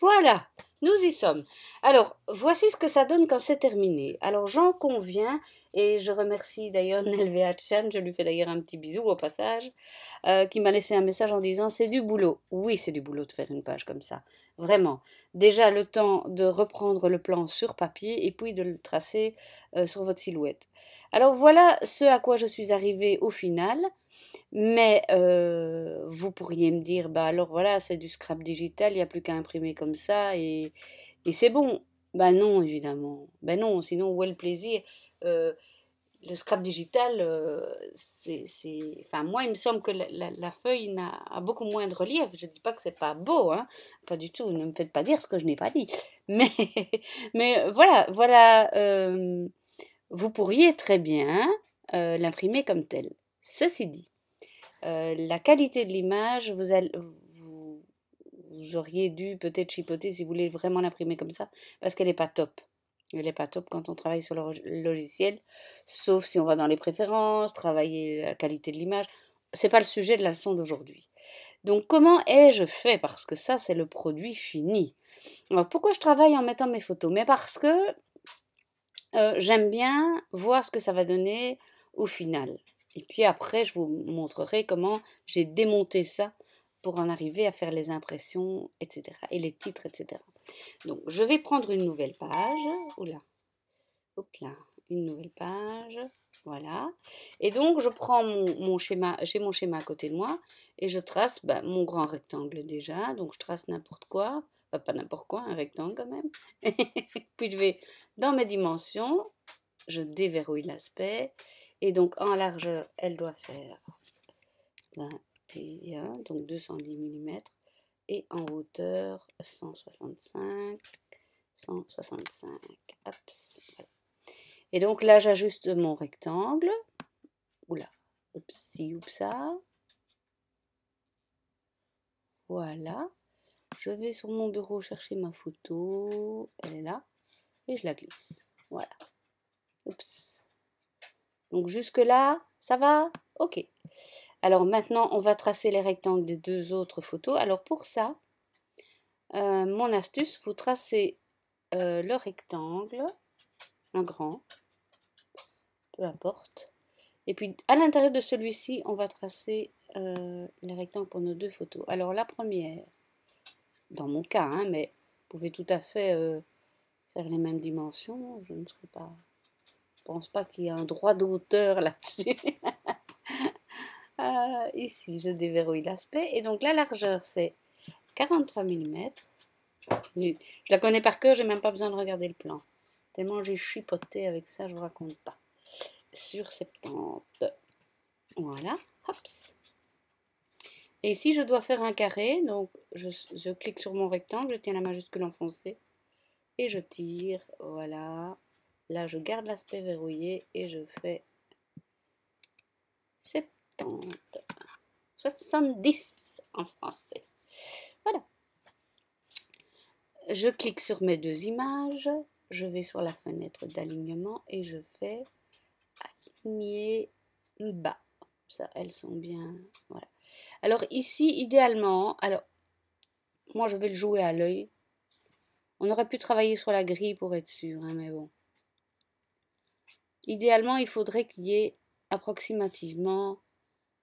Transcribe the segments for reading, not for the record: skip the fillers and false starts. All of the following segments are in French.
Voilà, nous y sommes. Alors, voici ce que ça donne quand c'est terminé. Alors, j'en conviens, et je remercie d'ailleurs Nelvea Chan, je lui fais d'ailleurs un petit bisou au passage, qui m'a laissé un message en disant c'est du boulot. Oui, c'est du boulot de faire une page comme ça, vraiment. Déjà le temps de reprendre le plan sur papier et puis de le tracer sur votre silhouette. Alors voilà ce à quoi je suis arrivée au final. Mais vous pourriez me dire, bah alors voilà, c'est du scrap digital, il n'y a plus qu'à imprimer comme ça et c'est bon. Ben non, évidemment. Ben non, sinon où est le plaisir? Euh, le scrap digital, enfin, moi, il me semble que la feuille a beaucoup moins de relief. Je ne dis pas que c'est pas beau, hein. Pas du tout. Ne me faites pas dire ce que je n'ai pas dit. Mais, mais voilà. Vous pourriez très bien l'imprimer comme tel. Ceci dit. La qualité de l'image, vous auriez dû peut-être chipoter si vous voulez vraiment l'imprimer comme ça, parce qu'elle n'est pas top. Elle n'est pas top quand on travaille sur le logiciel, sauf si on va dans les préférences, travailler la qualité de l'image. C'est pas le sujet de la leçon d'aujourd'hui. Donc comment ai-je fait? Parce que ça, c'est le produit fini. Alors pourquoi je travaille en mettant mes photos? Mais parce que j'aime bien voir ce que ça va donner au final. Et puis après, je vous montrerai comment j'ai démonté ça pour en arriver à faire les impressions, etc. Et les titres, etc. Donc, je vais prendre une nouvelle page. Oula, hop là, une nouvelle page. Voilà. Et donc, je prends mon schéma, j'ai mon schéma à côté de moi, et je trace mon grand rectangle déjà. Donc, je trace n'importe quoi. Enfin, pas n'importe quoi, un rectangle quand même. Puis, je vais dans mes dimensions, je déverrouille l'aspect. Et donc, en largeur, elle doit faire 21, donc 210 mm. Et en hauteur, 165. 165. Hop, voilà. Et donc là, j'ajuste mon rectangle. Oula, oupsi, oupsa. Voilà. Je vais sur mon bureau chercher ma photo. Elle est là. Et je la glisse. Voilà. Oups. Donc jusque-là, ça va? Ok. Alors maintenant, on va tracer les rectangles des deux autres photos. Alors pour ça, mon astuce, vous tracez le rectangle, un grand, peu importe. Et puis à l'intérieur de celui-ci, on va tracer les rectangles pour nos deux photos. Alors la première, dans mon cas, hein, mais vous pouvez tout à fait faire les mêmes dimensions. Je ne serai pas, je pense pas qu'il y ait un droit d'auteur là-dessus. Ici, je déverrouille l'aspect. Et donc la largeur, c'est 43 mm. Je la connais par cœur, j'ai même pas besoin de regarder le plan. Tellement j'ai chipoté avec ça, je vous raconte pas. Sur 70. Voilà. Hops. Et ici, je dois faire un carré. Donc, je clique sur mon rectangle, je tiens la majuscule enfoncée. Et je tire. Voilà. Là, je garde l'aspect verrouillé et je fais 70. 70 en français. Voilà. Je clique sur mes deux images, je vais sur la fenêtre d'alignement et je fais aligner bas. Ça, elles sont bien. Voilà. Alors ici, idéalement, alors moi je vais le jouer à l'œil. On aurait pu travailler sur la grille pour être sûr, hein, mais bon. Idéalement, il faudrait qu'il y ait approximativement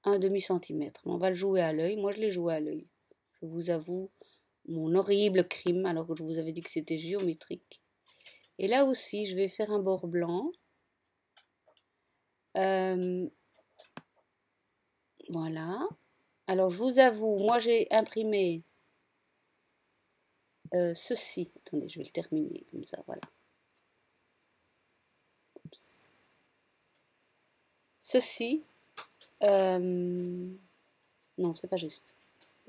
un demi-centimètre. On va le jouer à l'œil. Moi, je l'ai joué à l'œil. Je vous avoue mon horrible crime, alors que je vous avais dit que c'était géométrique. Et là aussi, je vais faire un bord blanc. Voilà. Alors, je vous avoue, moi, j'ai imprimé ceci. Attendez, je vais le terminer comme ça, voilà. Oups. Ceci. Non, c'est pas juste.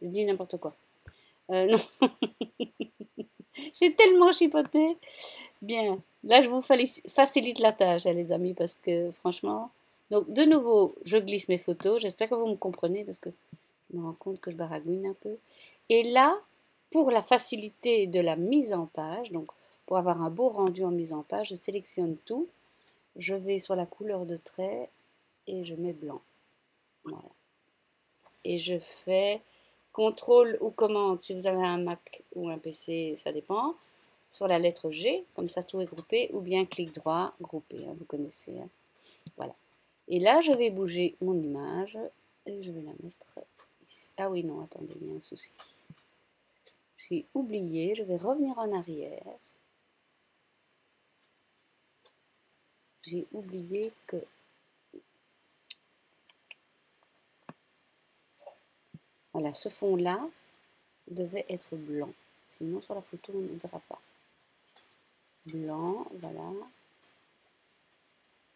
Je dis n'importe quoi. Non. J'ai tellement chipoté. Bien. Là, je vous facilite la tâche, hein, les amis, parce que franchement. Donc, de nouveau, je glisse mes photos. J'espère que vous me comprenez, parce que je me rends compte que je baragouine un peu. Et là, pour la facilité de la mise en page, donc pour avoir un beau rendu en mise en page, je sélectionne tout. Je vais sur la couleur de trait et je mets blanc. Voilà. Et je fais contrôle ou commande si vous avez un Mac ou un PC, ça dépend. Sur la lettre G, comme ça tout est groupé, ou bien clic droit, groupé, hein, vous connaissez. Hein. Voilà. Et là, je vais bouger mon image et je vais la mettre ici. Ah oui, non, attendez, il y a un souci. J'ai oublié, je vais revenir en arrière. J'ai oublié que... Voilà, ce fond-là devait être blanc. Sinon, sur la photo, on ne verra pas. Blanc, voilà.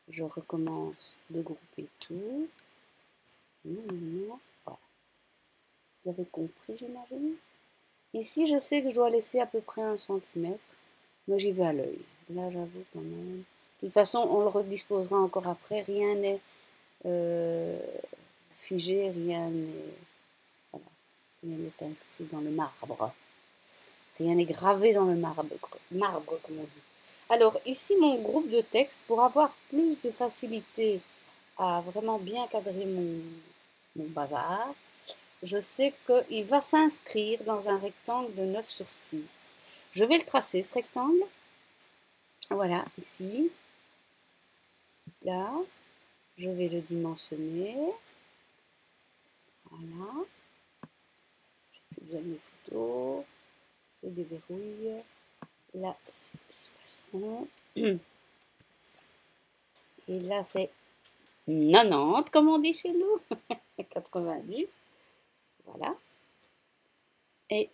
Je recommence de grouper tout. Voilà. Vous avez compris, j'imagine. Ici, je sais que je dois laisser à peu près 1 centimètre. Mais j'y vais à l'œil. Là, j'avoue quand même. De toute façon, on le redisposera encore après. Rien n'est figé, rien n'est... Voilà. Rien n'est inscrit dans le marbre. Rien n'est gravé dans le marbre, comme on dit. Alors, ici, mon groupe de texte, pour avoir plus de facilité à vraiment bien cadrer mon bazar, je sais qu'il va s'inscrire dans un rectangle de 9 sur 6. Je vais le tracer, ce rectangle. Voilà, ici. Là. Je vais le dimensionner. Voilà. J'ai plus besoin de mes photos. Je déverrouille. Là, c'est 60. Et là, c'est 90, comme on dit chez nous. 90. Voilà. Et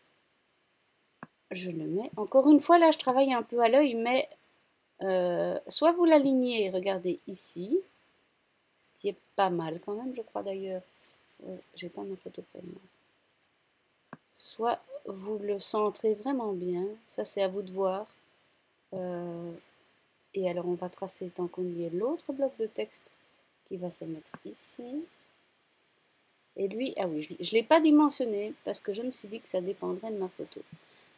je le mets. Encore une fois, là, je travaille un peu à l'œil, mais soit vous l'alignez, regardez ici, ce qui est pas mal quand même, je crois d'ailleurs. J'ai pas ma photo près de moi. Soit vous le centrez vraiment bien, ça c'est à vous de voir. Et alors on va tracer tant qu'on y est l'autre bloc de texte qui va se mettre ici. Et lui, ah oui, je ne l'ai pas dimensionné parce que je me suis dit que ça dépendrait de ma photo.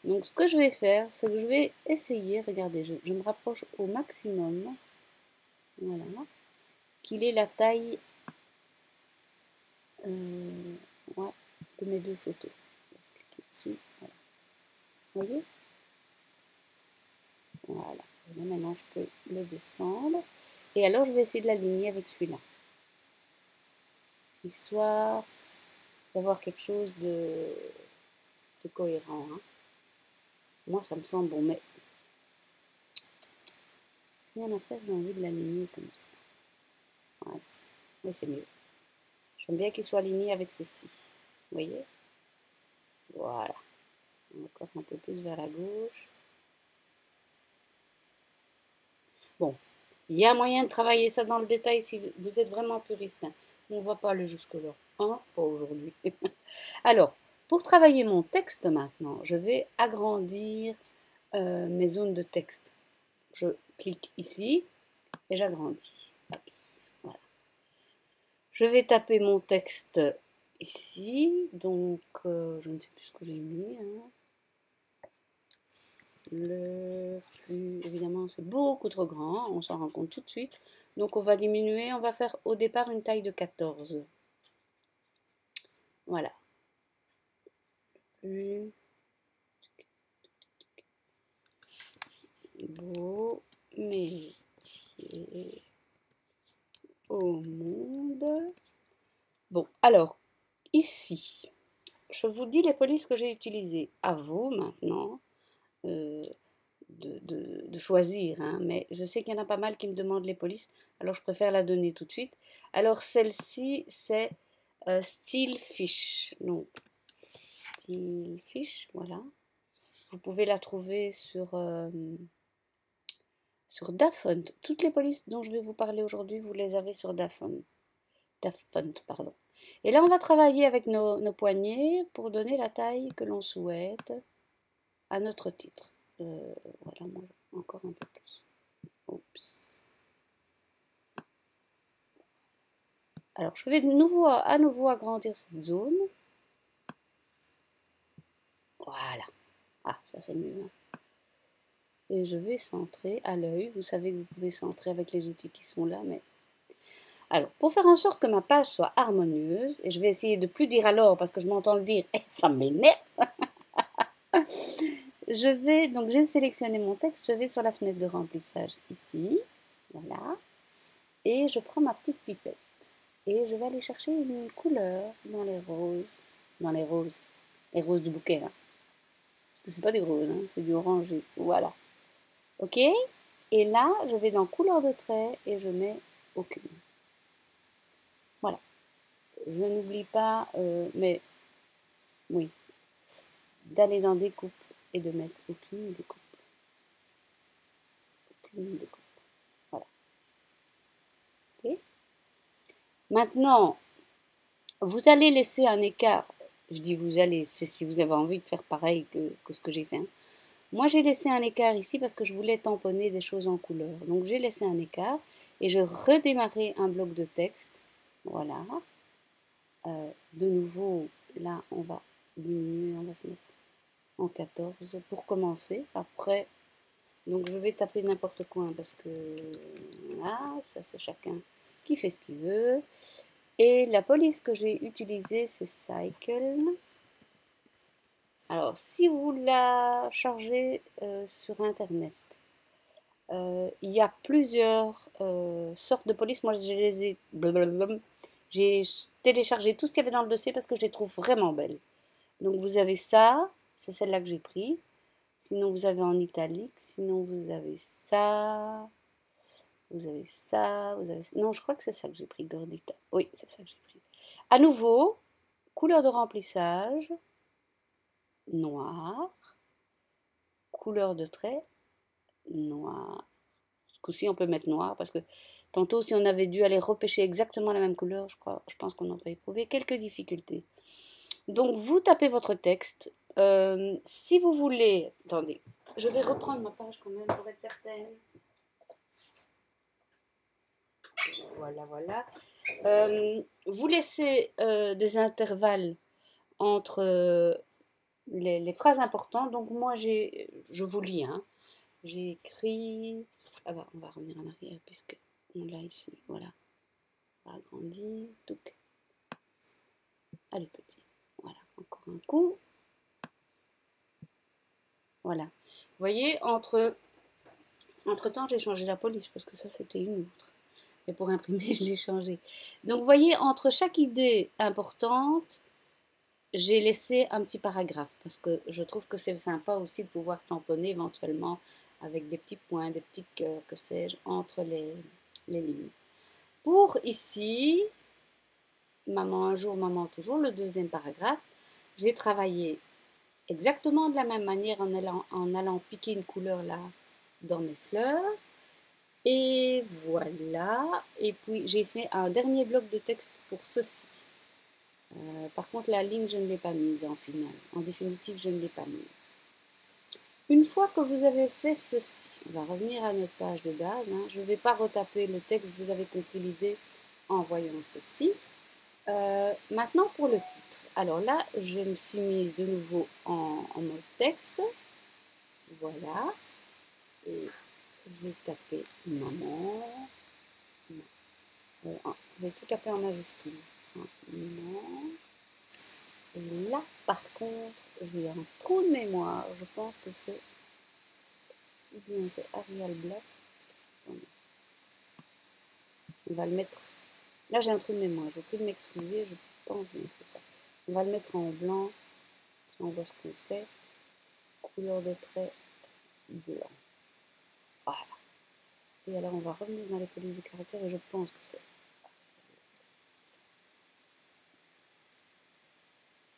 Donc ce que je vais faire, c'est que je vais essayer, regardez, je me rapproche au maximum, voilà, qu'il ait la taille ouais, de mes deux photos. Je vais cliquer dessus, voilà. Vous voyez? Voilà. Et là, maintenant, je peux le descendre. Et alors, je vais essayer de l'aligner avec celui-là. Histoire d'avoir quelque chose de cohérent. Hein. Moi, ça me semble bon, mais rien à faire, j'ai envie de l'aligner comme ça. Voilà. Oui, c'est mieux. J'aime bien qu'il soit aligné avec ceci. Vous voyez? Voilà. Encore un peu plus vers la gauche. Bon, il y a moyen de travailler ça dans le détail si vous êtes vraiment puriste. Hein. On ne va pas aller jusque-là. Hein? Pas aujourd'hui. Alors, pour travailler mon texte maintenant, je vais agrandir mes zones de texte. Je clique ici et j'agrandis. Voilà. Je vais taper mon texte ici. Donc, je ne sais plus ce que j'ai mis. Hein. Le plus, évidemment, c'est beaucoup trop grand. On s'en rend compte tout de suite. Donc, on va diminuer. On va faire au départ une taille de 14. Voilà. Plus beau métier au monde. Bon, alors, ici, je vous dis les polices que j'ai utilisées. À vous, maintenant, de choisir. Hein, mais je sais qu'il y en a pas mal qui me demandent les polices, alors je préfère la donner tout de suite. Alors, celle-ci, c'est Steelfish. Donc, Steelfish, voilà. Vous pouvez la trouver sur Dafont. Toutes les polices dont je vais vous parler aujourd'hui, vous les avez sur Dafont. Pardon. Et là, on va travailler avec nos poignets pour donner la taille que l'on souhaite à notre titre. Voilà, moi, encore un peu plus. Oups. Alors, je vais à nouveau agrandir cette zone. Voilà. Ah, ça c'est mieux. Hein. Et je vais centrer à l'œil. Vous savez que vous pouvez centrer avec les outils qui sont là, mais Alors, pour faire en sorte que ma page soit harmonieuse, et je vais essayer de plus dire alors parce que je m'entends le dire et ça m'énerve, donc j'ai sélectionné mon texte, je vais sur la fenêtre de remplissage ici, voilà, et je prends ma petite pipette et je vais aller chercher une couleur dans les roses, les roses du bouquet, hein. Parce que c'est pas du rose, hein, c'est du orangé, voilà, ok? Et là, je vais dans couleur de trait et je mets aucune. Voilà. Je n'oublie pas, mais oui, d'aller dans découpe et de mettre aucune découpe. Aucune découpe. Voilà. Ok. Maintenant, vous allez laisser un écart. Je dis vous allez, c'est si vous avez envie de faire pareil que ce que j'ai fait, hein. Moi, j'ai laissé un écart ici parce que je voulais tamponner des choses en couleur. Donc, j'ai laissé un écart et je redémarrais un bloc de texte. Voilà. De nouveau, là, on va diminuer, on va se mettre en 14 pour commencer. Après, donc je vais taper n'importe quoi parce que voilà, ça c'est chacun qui fait ce qu'il veut. Et la police que j'ai utilisée, c'est Cycle. Alors, si vous la chargez sur Internet, il y a plusieurs sortes de police. Moi, je les ai... J'ai téléchargé tout ce qu'il y avait dans le dossier parce que je les trouve vraiment belles. Donc, vous avez ça. C'est celle-là que j'ai pris. Sinon, vous avez en italique. Sinon, vous avez ça. Vous avez ça. Vous avez... Non, je crois que c'est ça que j'ai pris, Gordita. Oui, c'est ça que j'ai pris. À nouveau, couleur de remplissage. Noir. Couleur de trait. Noir. Ce coup-ci, on peut mettre noir parce que tantôt, si on avait dû aller repêcher exactement la même couleur, je pense qu'on aurait éprouvé quelques difficultés. Donc, vous tapez votre texte. Si vous voulez... Attendez, je vais reprendre ma page quand même pour être certaine. Voilà, voilà. Vous laissez des intervalles entre les phrases importantes. Donc, moi, je vous lis, hein. J'ai écrit... Ah bah, on va revenir en arrière puisque on l'a ici. Voilà. On va agrandir. Donc, allez, petit. Voilà, encore un coup. Voilà. Vous voyez, entre-temps, j'ai changé la police parce que ça, c'était une autre. Et pour imprimer, je l'ai changé. Donc, vous voyez, entre chaque idée importante, j'ai laissé un petit paragraphe parce que je trouve que c'est sympa aussi de pouvoir tamponner éventuellement avec des petits points, des petits cœurs, que sais-je, entre les lignes. Pour ici, maman un jour, maman toujours, le deuxième paragraphe, j'ai travaillé exactement de la même manière en allant piquer une couleur là dans mes fleurs. Et voilà. Et puis j'ai fait un dernier bloc de texte pour ceci. Par contre, la ligne, je ne l'ai pas mise en finale. En définitive, je ne l'ai pas mise. Une fois que vous avez fait ceci, on va revenir à notre page de base, hein. Je ne vais pas retaper le texte, vous avez compris l'idée en voyant ceci. Maintenant pour le titre. Alors là, je me suis mise de nouveau en mode texte. Voilà. Et je vais taper maman. Je vais tout taper en majuscule. Maman. Et là, par contre, j'ai un trou de mémoire. Je pense que c'est... Ou bien c'est Arial Black. Attendez. On va le mettre... Là, j'ai un trou de mémoire. Je vais plus m'excuser. Je pense bien que c'est ça. On va le mettre en blanc. On voit ce qu'on fait. Couleur de trait blanc. Voilà. Et alors, on va revenir dans les polices du caractère et je pense que c'est...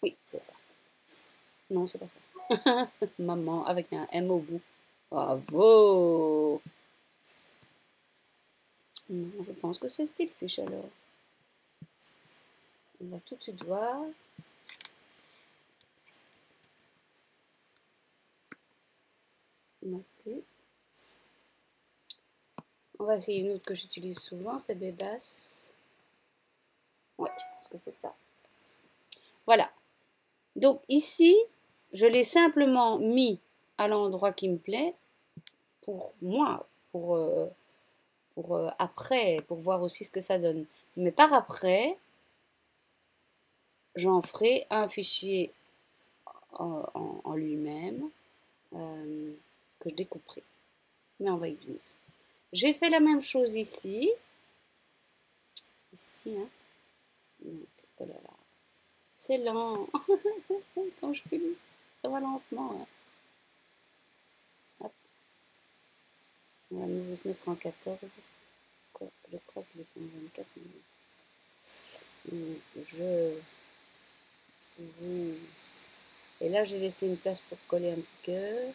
Oui, c'est ça. Non, c'est pas ça. Maman, avec un M au bout. Bravo! Non, je pense que c'est Stillfish alors. On va tout de suite voir. Non plus. On va essayer une autre que j'utilise souvent, c'est Bébas. Ouais, je pense que c'est ça. Voilà. Donc ici, je l'ai simplement mis à l'endroit qui me plaît pour moi, pour après, pour voir aussi ce que ça donne. Mais par après, j'en ferai un fichier en lui-même que je découperai. Mais on va y venir. J'ai fait la même chose ici. Ici, hein. Donc, oh là là. C'est lent. Quand je filme, ça va lentement. Hein. Hop. On va nous se mettre en 14. Quoi, je crois qu'il est en 24 minutes. Et là, j'ai laissé une place pour coller un petit cœur.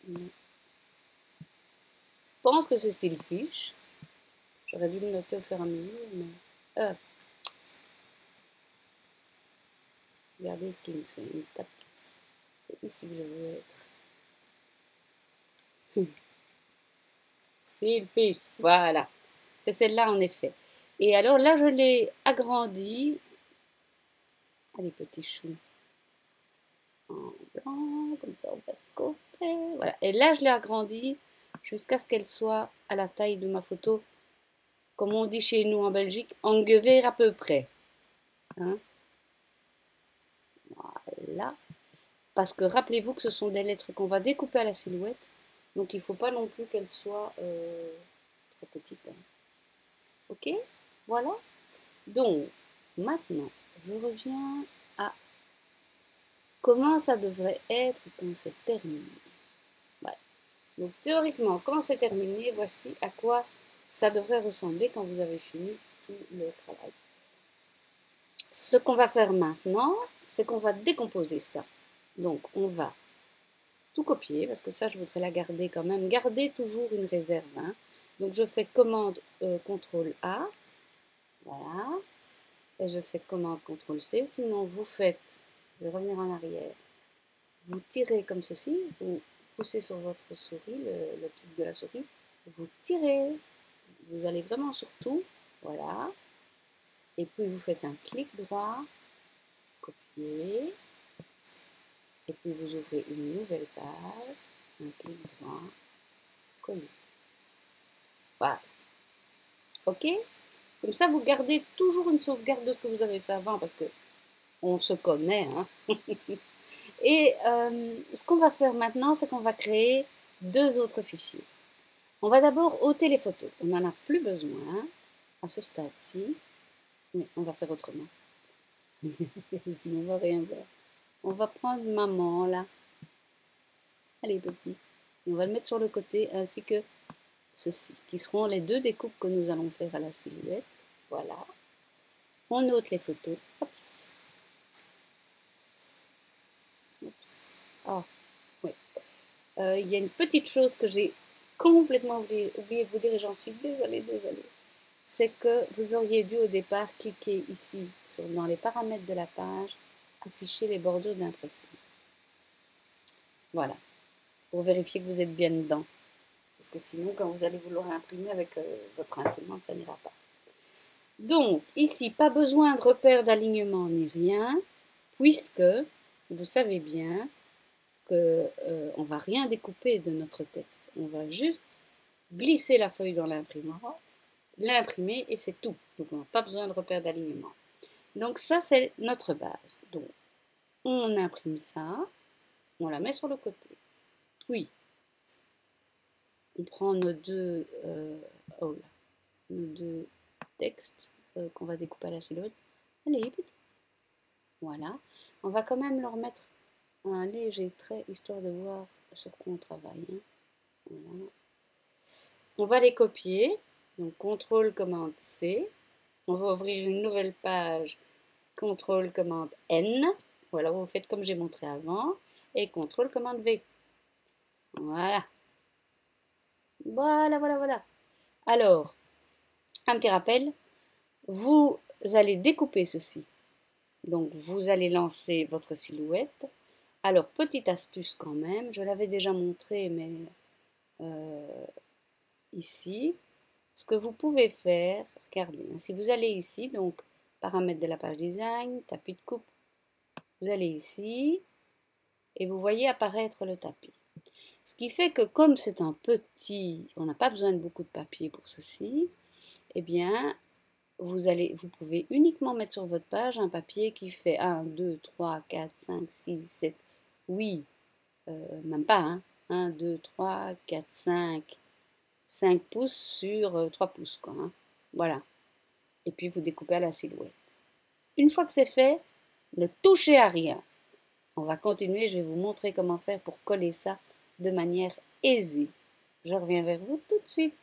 Je pense que c'est style fiche. J'aurais dû le noter au fur et à mesure, mais... regardez ce qu'il me fait. Il me tape. C'est ici que je veux être. Style fiche. Voilà. C'est celle-là, en effet. Et alors, là, je l'ai agrandi. Allez, petit chou. En blanc, comme ça, on passe côté. Voilà. Et là, je l'ai agrandi jusqu'à ce qu'elle soit à la taille de ma photo. Comme on dit chez nous en Belgique, ongeveer à peu près. Hein? Voilà. Parce que rappelez-vous que ce sont des lettres qu'on va découper à la silhouette. Donc il ne faut pas non plus qu'elles soient trop petites. Hein. Ok? Voilà. Donc maintenant, je reviens à comment ça devrait être quand c'est terminé. Voilà. Donc théoriquement, quand c'est terminé, voici à quoi ça devrait ressembler quand vous avez fini tout le travail. Ce qu'on va faire maintenant, c'est qu'on va décomposer ça. Donc on va tout copier, parce que ça je voudrais la garder quand même. Garder toujours une réserve. Hein. Donc je fais commande CTRL A. Voilà. Et je fais commande CTRL C. Sinon vous faites, je vais revenir en arrière. Vous tirez comme ceci. Vous poussez sur votre souris, le clic de la souris. Vous tirez. Vous allez vraiment sur tout. Voilà. Et puis vous faites un clic droit. Copier. Et puis vous ouvrez une nouvelle page. Un clic droit. Coller. Voilà. Ok? Comme ça, vous gardez toujours une sauvegarde de ce que vous avez fait avant parce que on se connaît. Hein? Et ce qu'on va faire maintenant, c'est qu'on va créer deux autres fichiers. On va d'abord ôter les photos. On n'en a plus besoin à ce stade-ci. Mais on va faire autrement. Sinon, on va rien voir. On va prendre maman, là. Allez, petit. Et on va le mettre sur le côté ainsi que ceci, qui seront les deux découpes que nous allons faire à la silhouette. Voilà. On ôte les photos. Oups. Oups. Oh, oui. Il y a une petite chose que j'ai complètement oublié de vous dire et j'en suis désolée. C'est que vous auriez dû au départ cliquer ici dans les paramètres de la page, afficher les bordures d'impression. Voilà. Pour vérifier que vous êtes bien dedans. Parce que sinon, quand vous allez vouloir imprimer avec votre imprimante, ça n'ira pas. Donc, ici, pas besoin de repères d'alignement ni rien, puisque vous savez bien qu'on ne va rien découper de notre texte. On va juste glisser la feuille dans l'imprimante, l'imprimer et c'est tout. Donc, on n'a pas besoin de repères d'alignement. Donc, ça, c'est notre base. Donc, on imprime ça, on la met sur le côté. Puis, on prend nos deux textes qu'on va découper à la silhouette. Allez, petit. Voilà. On va quand même leur mettre un léger trait, histoire de voir sur quoi on travaille. Hein. Voilà. On va les copier. Donc, CTRL, commande C. On va ouvrir une nouvelle page. CTRL, commande N. Voilà, vous faites comme j'ai montré avant. Et CTRL, commande V. Voilà. Voilà. Alors, un petit rappel. Vous allez découper ceci. Donc, vous allez lancer votre silhouette. Alors, petite astuce quand même. Je l'avais déjà montré, mais ici, ce que vous pouvez faire, regardez, hein, si vous allez ici, donc paramètres de la page design, tapis de coupe, vous allez ici et vous voyez apparaître le tapis. Ce qui fait que comme c'est un petit, on n'a pas besoin de beaucoup de papier pour ceci, eh bien, vous pouvez uniquement mettre sur votre page un papier qui fait 1, 2, 3, 4, 5, 6, 7, oui, même pas, hein, 1, 2, 3, 4, 5 pouces sur 3 pouces, quoi, hein. Voilà. Et puis vous découpez à la silhouette. Une fois que c'est fait, ne touchez à rien. On va continuer, je vais vous montrer comment faire pour coller ça de manière aisée. Je reviens vers vous tout de suite.